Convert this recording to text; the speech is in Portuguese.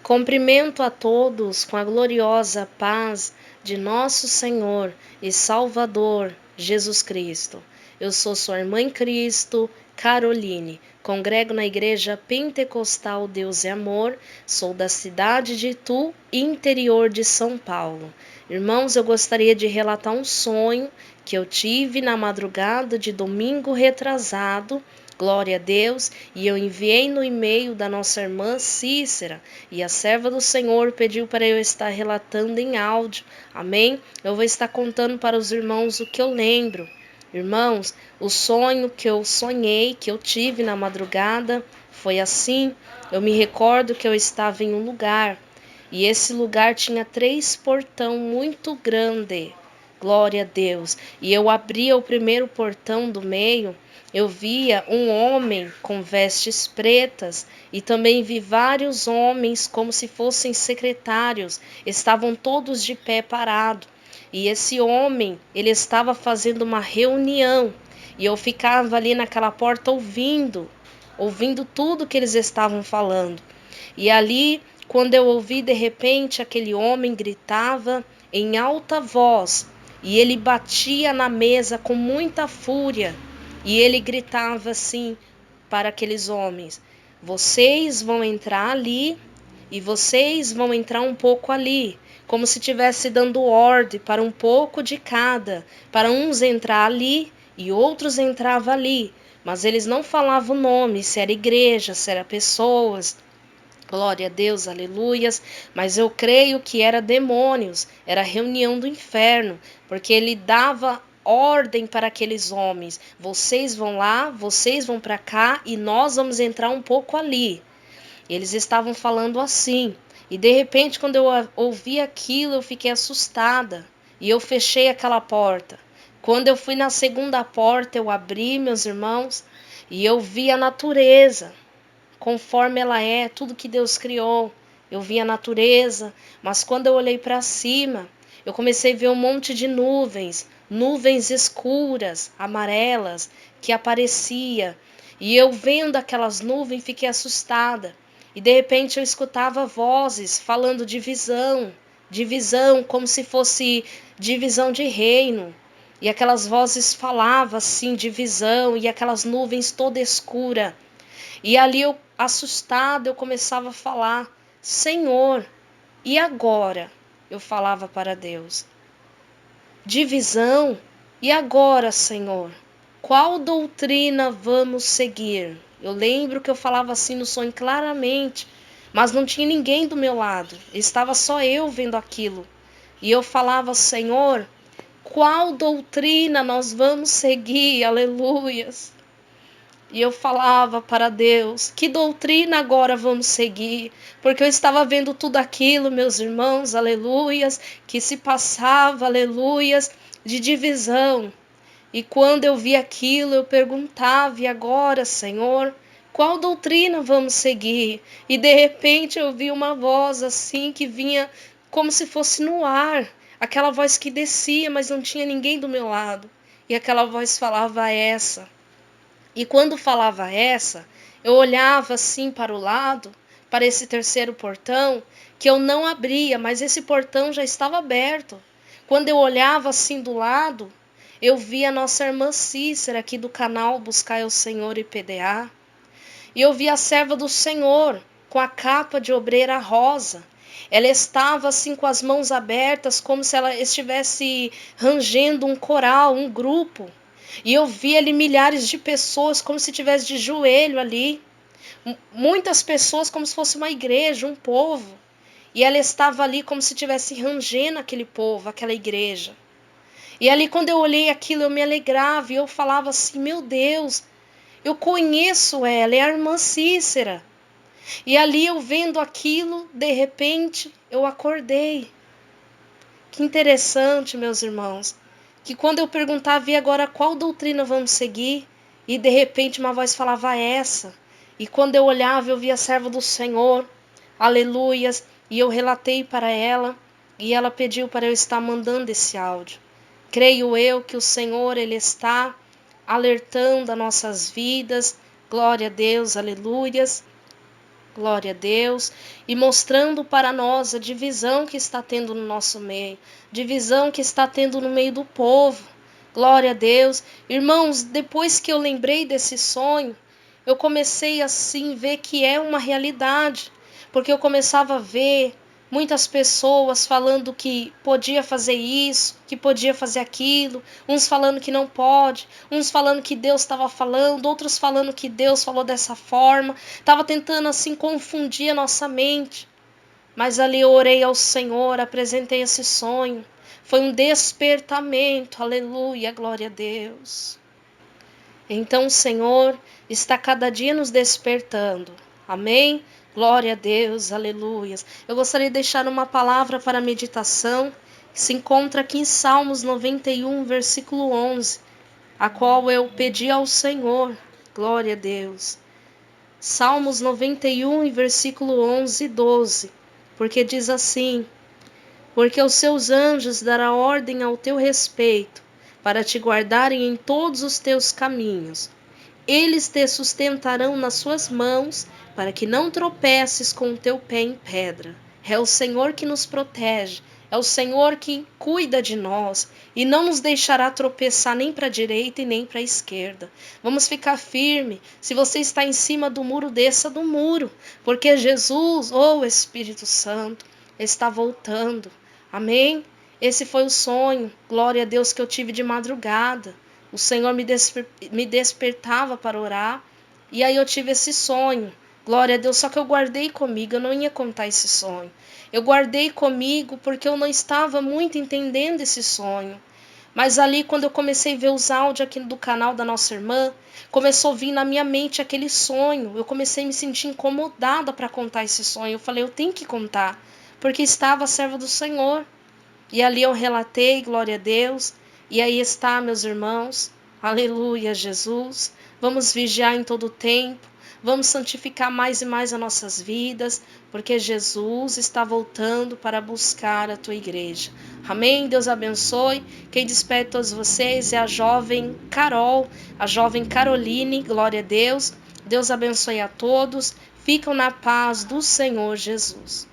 Cumprimento a todos com a gloriosa paz de nosso Senhor e Salvador Jesus Cristo. Eu sou sua irmã em Cristo, Caroline. Congrego na Igreja Pentecostal Deus e Amor. Sou da cidade de Itu, interior de São Paulo. Irmãos, eu gostaria de relatar um sonho que eu tive na madrugada de domingo retrasado. Glória a Deus, e eu enviei no e-mail da nossa irmã Cícera, e a serva do Senhor pediu para eu estar relatando em áudio, amém? Eu vou estar contando para os irmãos o que eu lembro. Irmãos, o sonho que eu sonhei, que eu tive na madrugada, foi assim. Eu me recordo que eu estava em um lugar, e esse lugar tinha 3 portão muito grande. Glória a Deus. E eu abria o primeiro portão do meio, eu via um homem com vestes pretas e também vi vários homens como se fossem secretários, estavam todos de pé parado. E esse homem, ele estava fazendo uma reunião e eu ficava ali naquela porta ouvindo tudo que eles estavam falando. E ali, quando eu ouvi de repente, aquele homem gritava em alta voz e ele batia na mesa com muita fúria. E ele gritava assim para aqueles homens: vocês vão entrar ali e vocês vão entrar um pouco ali, como se estivesse dando ordem para um pouco de cada, para uns entrar ali e outros entravam ali, mas eles não falavam o nome, se era igreja, se era pessoas. Glória a Deus, aleluias, mas eu creio que era demônios, era reunião do inferno, porque ele dava ordem para aqueles homens: vocês vão lá, vocês vão para cá e nós vamos entrar um pouco ali. Eles estavam falando assim, e de repente quando eu ouvi aquilo eu fiquei assustada, e eu fechei aquela porta. Quando eu fui na segunda porta eu abri, meus irmãos, e eu vi a natureza conforme ela é, tudo que Deus criou. Eu vi a natureza, mas quando eu olhei para cima, eu comecei a ver um monte de nuvens, nuvens escuras, amarelas, que aparecia. E eu vendo aquelas nuvens, fiquei assustada. E de repente eu escutava vozes falando divisão, como se fosse divisão de reino. E aquelas vozes falavam assim, divisão, e aquelas nuvens toda escura. E ali eu, assustada, eu começava a falar: Senhor, e agora? Eu falava para Deus: divisão, e agora, Senhor? Qual doutrina vamos seguir? Eu lembro que eu falava assim no sonho claramente, mas não tinha ninguém do meu lado, estava só eu vendo aquilo. E eu falava: Senhor, qual doutrina nós vamos seguir? Aleluias. E eu falava para Deus: que doutrina agora vamos seguir? Porque eu estava vendo tudo aquilo, meus irmãos, aleluias, que se passava, aleluias, de divisão. E quando eu vi aquilo, eu perguntava: e agora, Senhor, qual doutrina vamos seguir? E de repente eu vi uma voz assim que vinha como se fosse no ar, aquela voz que descia, mas não tinha ninguém do meu lado. E aquela voz falava essa. E quando falava essa, eu olhava assim para o lado, para esse terceiro portão, que eu não abria, mas esse portão já estava aberto. Quando eu olhava assim do lado, eu via a nossa irmã Cícera aqui do canal Buscai o Senhor IPDA. E eu vi a serva do Senhor com a capa de obreira rosa. Ela estava assim com as mãos abertas, como se ela estivesse rangendo um coral, um grupo. E eu vi ali milhares de pessoas como se estivesse de joelho ali. Muitas pessoas como se fosse uma igreja, um povo. E ela estava ali como se estivesse rangendo aquele povo, aquela igreja. E ali quando eu olhei aquilo eu me alegrava e eu falava assim: meu Deus, eu conheço ela, é a irmã Cícera. E ali eu vendo aquilo, de repente eu acordei. Que interessante, meus irmãos, que quando eu perguntava: e agora qual doutrina vamos seguir? E de repente uma voz falava essa. E quando eu olhava eu via a serva do Senhor, aleluias, e eu relatei para ela, e ela pediu para eu estar mandando esse áudio. Creio eu que o Senhor, Ele está alertando as nossas vidas, glória a Deus, aleluias. glória a Deus, e mostrando para nós a divisão que está tendo no nosso meio, divisão que está tendo no meio do povo, glória a Deus. Irmãos, depois que eu lembrei desse sonho, eu comecei assim ver que é uma realidade, porque eu começava a ver muitas pessoas falando que podia fazer isso, que podia fazer aquilo, uns falando que não pode, uns falando que Deus estava falando, outros falando que Deus falou dessa forma, estava tentando assim confundir a nossa mente. Mas ali eu orei ao Senhor, apresentei esse sonho, foi um despertamento, aleluia, glória a Deus. Então o Senhor está cada dia nos despertando. Amém? Glória a Deus, aleluias. Eu gostaria de deixar uma palavra para meditação, que se encontra aqui em Salmos 91, versículo 11, a qual eu pedi ao Senhor. Glória a Deus. Salmos 91, versículo 11 e 12, porque diz assim: porque os seus anjos dará ordem ao teu respeito, para te guardarem em todos os teus caminhos. Eles te sustentarão nas suas mãos, para que não tropeces com o teu pé em pedra. É o Senhor que nos protege, é o Senhor que cuida de nós e não nos deixará tropeçar nem para a direita e nem para a esquerda. Vamos ficar firme. Se você está em cima do muro, desça do muro, porque Jesus, ou Espírito Santo, está voltando. Amém? Esse foi o sonho, glória a Deus, que eu tive de madrugada. O Senhor me despertava para orar, e aí eu tive esse sonho, glória a Deus, só que eu guardei comigo, eu não ia contar esse sonho. Eu guardei comigo porque eu não estava muito entendendo esse sonho. Mas ali, quando eu comecei a ver os áudios aqui do canal da nossa irmã, começou a vir na minha mente aquele sonho. Eu comecei a me sentir incomodada para contar esse sonho. Eu falei, eu tenho que contar, porque estava a serva do Senhor. E ali eu relatei, glória a Deus. E aí está, meus irmãos, aleluia, Jesus. Vamos vigiar em todo o tempo. Vamos santificar mais e mais as nossas vidas, porque Jesus está voltando para buscar a tua igreja. Amém? Deus abençoe. Quem despede todos vocês é a jovem Carol, a jovem Caroline, glória a Deus. Deus abençoe a todos. Ficam na paz do Senhor Jesus.